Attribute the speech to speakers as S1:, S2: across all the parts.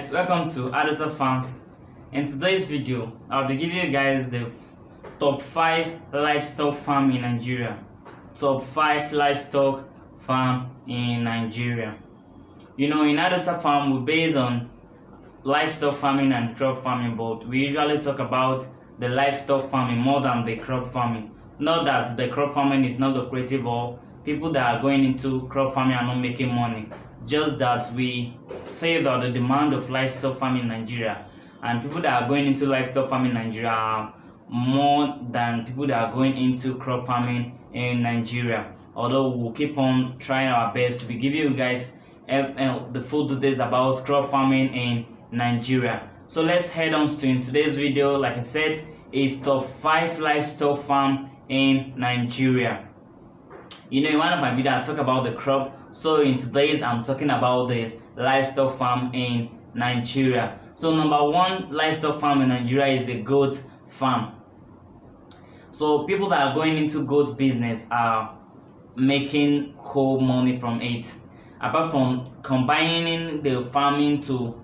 S1: guys, welcome to Addota Farm. In today's video, I'll be giving you guys the top 5 livestock farm in Nigeria. Top 5 livestock farm in Nigeria. You know, in Addota Farm, we base on livestock farming and crop farming, but we usually talk about the livestock farming more than the crop farming. Not that the crop farming is not lucrative or people that are going into crop farming are not making money. Just that we say that the demand of livestock farming in Nigeria and people that are going into livestock farming in Nigeria are more than people that are going into crop farming in Nigeria. Although we'll keep on trying our best to be giving you guys the full details about crop farming in Nigeria. So let's head on to in today's video. Like I said, is top 5 livestock farm in Nigeria. You know, in one of my videos I talk about the crop. So in today's I'm talking about the livestock farm in Nigeria. So number 1 livestock farm in Nigeria is the goat farm. So people that are going into goat business are making whole money from it. Apart from combining the farming to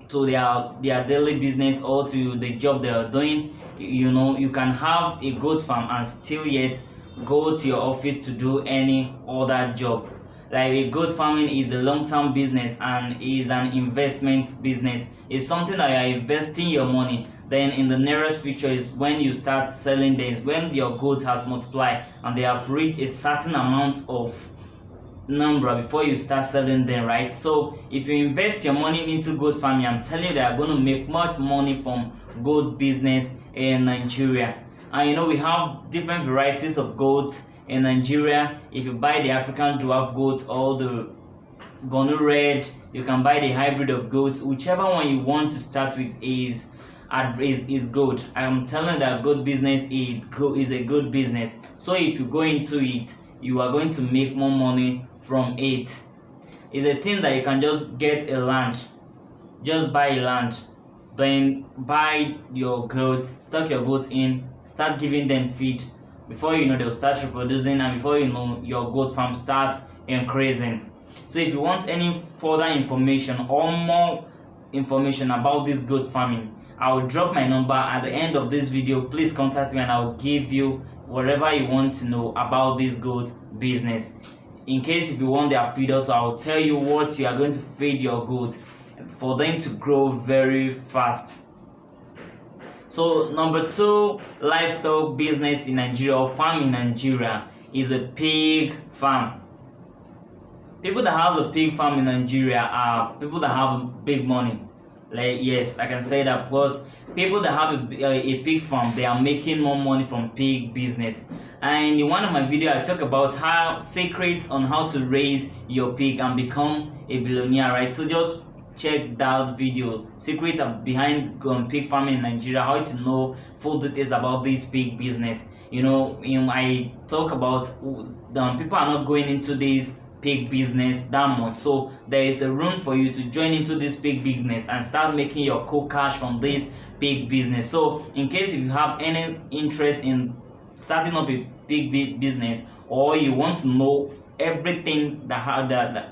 S1: their daily business or to the job they are doing, you know, you can have a goat farm and still yet go to your office to do any other job. Like a goat farming is a long-term business and is an investment business. It's something that you are investing your money. Then in the nearest future is when you start selling them, when your goat has multiplied and they have reached a certain amount of number before you start selling them, right? So if you invest your money into goat farming, I'm telling you they are going to make much money from goat business in Nigeria. And you know, we have different varieties of goats in Nigeria. If you buy the African dwarf goat or the Borno red, you can buy the hybrid of goats. Whichever one you want to start with is good. I'm telling you that goat business is a good business. So if you go into it, you are going to make more money from it. It's a thing that you can just get a land, just buy a land, then buy your goats, stock your goats in, start giving them feed. Before you know, they'll start reproducing, and before you know, your goat farm starts increasing. So if you want any further information or more information about this goat farming, I will drop my number at the end of this video. Please contact me and I'll give you whatever you want to know about this goat business. In case if you want their feed also, I'll tell you what you are going to feed your goats for them to grow very fast. So number 2 livestock business in Nigeria or farm in Nigeria is a pig farm. People that have a pig farm in Nigeria are people that have big money. Like, yes, I can say that because people that have a pig farm, they are making more money from pig business. And in one of my videos, I talk about how secrets on how to raise your pig and become a billionaire, right? So just check that video, secret behind pig farming in Nigeria, how to know full details about this pig business. You know, I talk about people are not going into this pig business that much, so there is a room for you to join into this pig business and start making your cool cash from this pig business. So in case if you have any interest in starting up a pig business, or you want to know everything that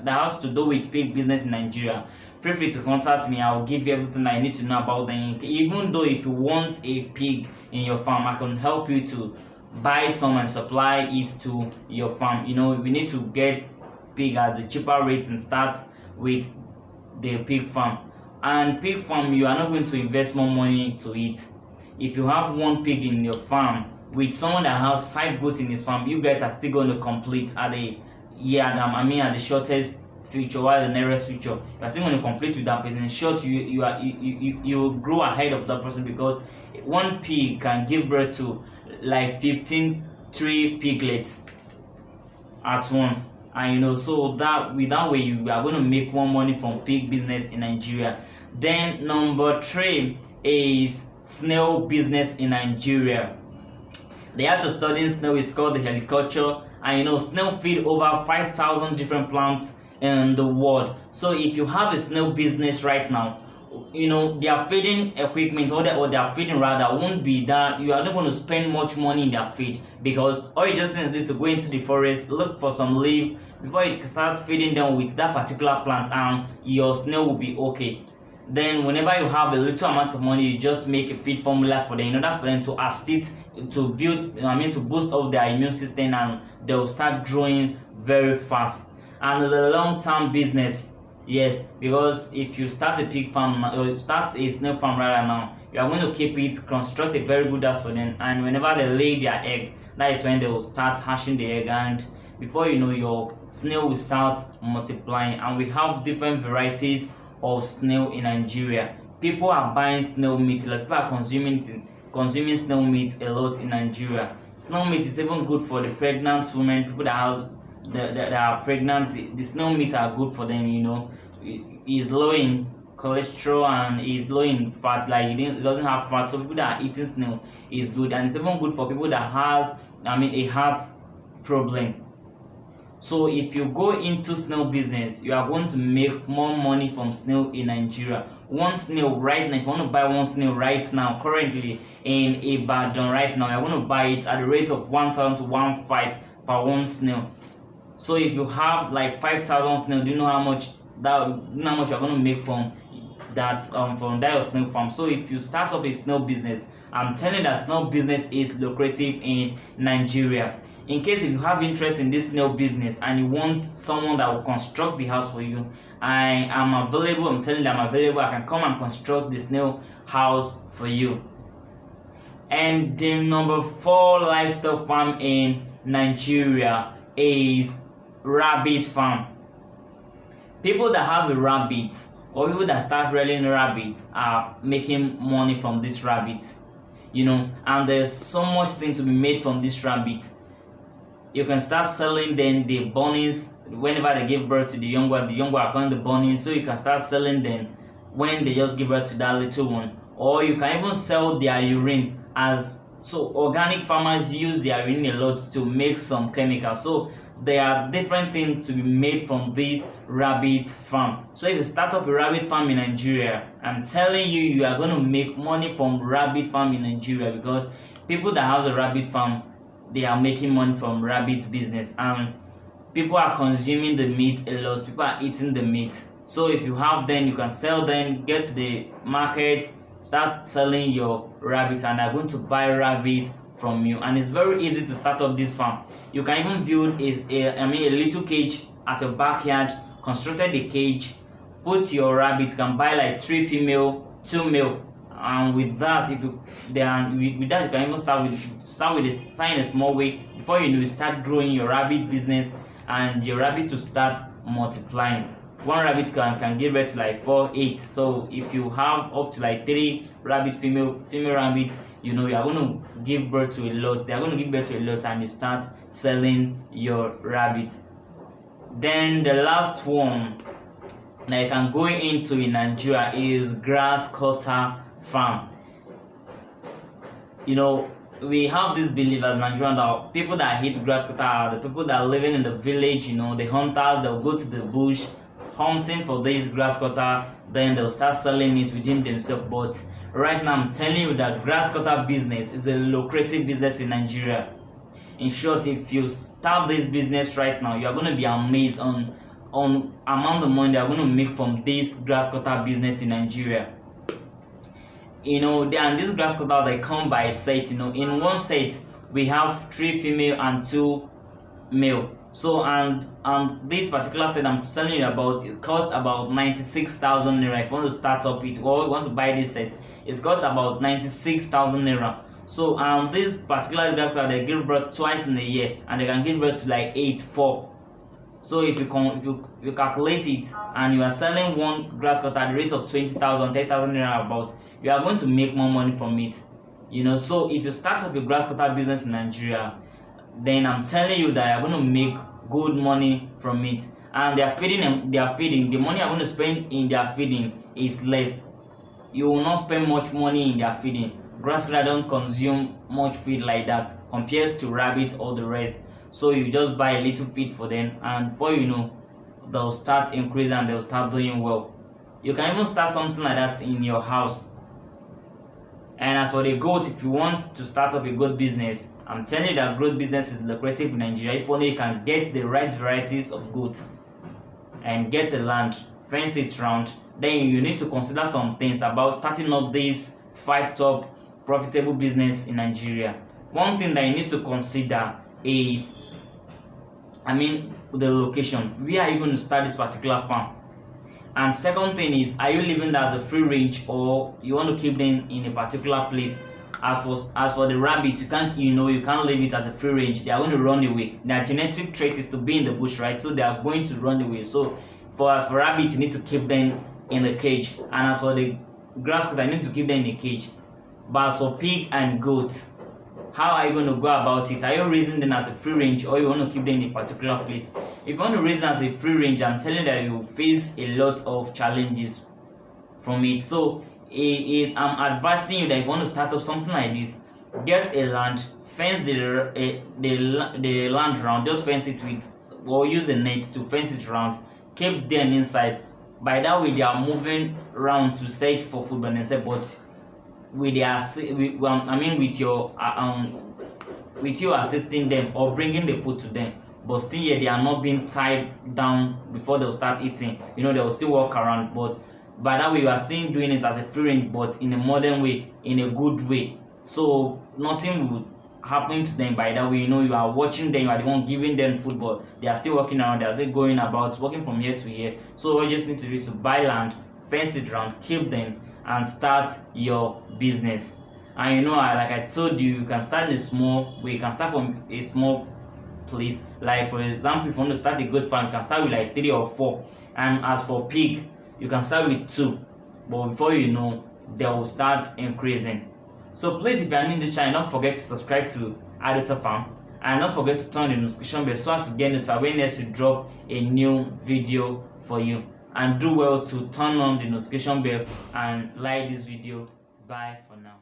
S1: has to do with pig business in Nigeria, feel free to contact me. I will give you everything I need to know about them. Even though if you want a pig in your farm, I can help you to buy some and supply it to your farm. You know, we need to get pig at the cheaper rates and start with the pig farm. And pig farm, you are not going to invest more money to it. If you have 1 pig in your farm with someone that has 5 goats in his farm, you guys are still going to complete at the at the shortest future, while the nearest future you are still going to complete with that person. In short, you will grow ahead of that person, because 1 pig can give birth to like 15 piglets at once. And you know, so that way you are going to make more money from pig business in Nigeria. Then number 3 is snail business in Nigeria. They have to study snail. It's called the Heliciculture, and you know, snail feed over 5,000 different plants in the world. So if you have a snail business right now, you know, their feeding equipment or their feeding rather won't be that you are not going to spend much money in their feed, because all you just need to do is to go into the forest, look for some leaf before you start feeding them with that particular plant, and your snail will be okay. Then whenever you have a little amount of money, you just make a feed formula for them in order for them to assist to build, to boost up their immune system, and they'll start growing very fast. And it's a long-term business. Yes, because if you start a pig farm or start a snail farm right now, you are going to keep it, construct a very good house for them, and whenever they lay their egg, that is when they will start hatching the egg, and before you know, your snail will start multiplying. And we have different varieties of snail in Nigeria. People are buying snail meat, like people are consuming snail meat a lot in Nigeria. Snail meat is even good for the pregnant women, people that are pregnant. The snail meat are good for them, It's low in cholesterol and is low in fat, like it doesn't have fat, so people that are eating snail is good. And it's even good for people that has a heart problem. So if you go into snail business, you are going to make more money from snail in Nigeria. One snail right now, if you want to buy one snail right now, currently in Ibadan right now, you're going to buy it at the rate of 1,000 to 1,500 per one snail. So if you have like 5,000 snail, do you know how much you're going to make from that your snail farm? So if you start up a snail business, I'm telling you that snail business is lucrative in Nigeria. In case if you have interest in this snail business and you want someone that will construct the house for you, I am available. I'm telling you, I'm available. I can come and construct the snail house for you. And the number 4 livestock farm in Nigeria is rabbit farm. People that have a rabbit or people that start rearing rabbit are making money from this rabbit, and there's so much thing to be made from this rabbit. You can start selling them the bunnies whenever they give birth to the young one. The young one are calling the bunnies, so you can start selling them when they just give birth to that little one. Or you can even sell their urine so organic farmers use their urine a lot to make some chemicals. So there are different things to be made from this rabbit farm. So if you start up a rabbit farm in Nigeria, I'm telling you, you are going to make money from rabbit farm in Nigeria, because people that have a rabbit farm, they are making money from rabbit business, and people are consuming the meat a lot. People are eating the meat. So if you have them, you can sell them, get to the market, start selling your rabbit, and they're going to buy rabbit from you. And it's very easy to start up this farm. You can even build a little cage at your backyard, constructed the cage, put your rabbit. You can buy like 3 female, 2 male, and with that, with that you can even start in a small way. Before you know, you start growing your rabbit business, and your rabbit will start multiplying. One rabbit can give birth to like 4, 8. So if you have up to like 3 rabbit, female rabbit, you are going to give birth to a lot. They are going to give birth to a lot, and you start selling your rabbit. Then the last one that you can go into in Nigeria is grass cutter farm. We have this belief as Nigerians that people that hate grass cutter are the people that are living in the village. The hunters, they'll go to the bush hunting for this grass cutter, then they'll start selling it within themselves. But right now, I'm telling you that grass cutter business is a lucrative business in Nigeria. In short, if you start this business right now, you are going to be amazed on amount of money they are going to make from this grass cutter business in Nigeria. And this grass cutter, they come by set. In one set we have 3 female and 2 male. So and this particular set I'm telling you about, it costs about 96,000 naira. If you want to start up it or you want to buy this set, it's cost about 96,000 naira. So this particular grass cutter, they give birth twice in a year, and they can give birth to like 4. So if you calculate it, and you are selling one grass cutter at the rate of 20,000, 10,000 naira about, you are going to make more money from it. So if you start up a grass cutter business in Nigeria, then I'm telling you that you're going to make good money from it. And they are feeding. The money you're going to spend in their feeding is less. You will not spend much money in their feeding. Grass cutter don't consume much feed like that compared to rabbit or the rest. So you just buy a little feed for them, and before you know, they'll start increasing and they'll start doing well. You can even start something like that in your house. And as for the goat, if you want to start up a goat business, I'm telling you that goat business is lucrative in Nigeria. If only you can get the right varieties of goat and get a land, fence it round, then you need to consider some things about starting up these 5 top profitable business in Nigeria. One thing that you need to consider is, the location. Where are you going to start this particular farm? And second thing is, are you leaving that as a free range, or you want to keep them in a particular place? As for the rabbit, you can't leave it as a free range. They are going to run away. Their genetic trait is to be in the bush, right? So they are going to run away. So as for rabbit, you need to keep them in the cage, and as for the grass cutter, you need to keep them in a cage. But as for pig and goat, how are you going to go about it? Are you raising them as a free range, or you want to keep them in a particular place? If you want to raise them as a free range, I'm telling you that you face a lot of challenges from it. So I'm advising you that if you want to start up something like this, get a land, fence the land round, just fence it with, or use a net to fence it round, keep them inside. By that way, they are moving around to search for food by themselves, but with you assisting them or bringing the food to them, but still yet they are not being tied down before they'll start eating. They'll still walk around, but by that way you are still doing it as a free range, but in a modern way, in a good way. So nothing will happen to them by that way. You are watching them, you are the one giving them food, but they are still walking around, they are still going about, walking from here to here. So all you just need to do is to buy land, fence it around, keep them, and start your business. And like I told you, you can start in a small way. You can start from a small place. Like for example, if you want to start a goat farm, you can start with like 3 or 4. And as for pig, you can start with 2. But before you know, they will start increasing. So please, if you are new in this channel, don't forget to subscribe to Addota Farm, and don't forget to turn the notification bell so as to get notified when next to drop a new video for you. And do well to turn on the notification bell and like this video. Bye for now.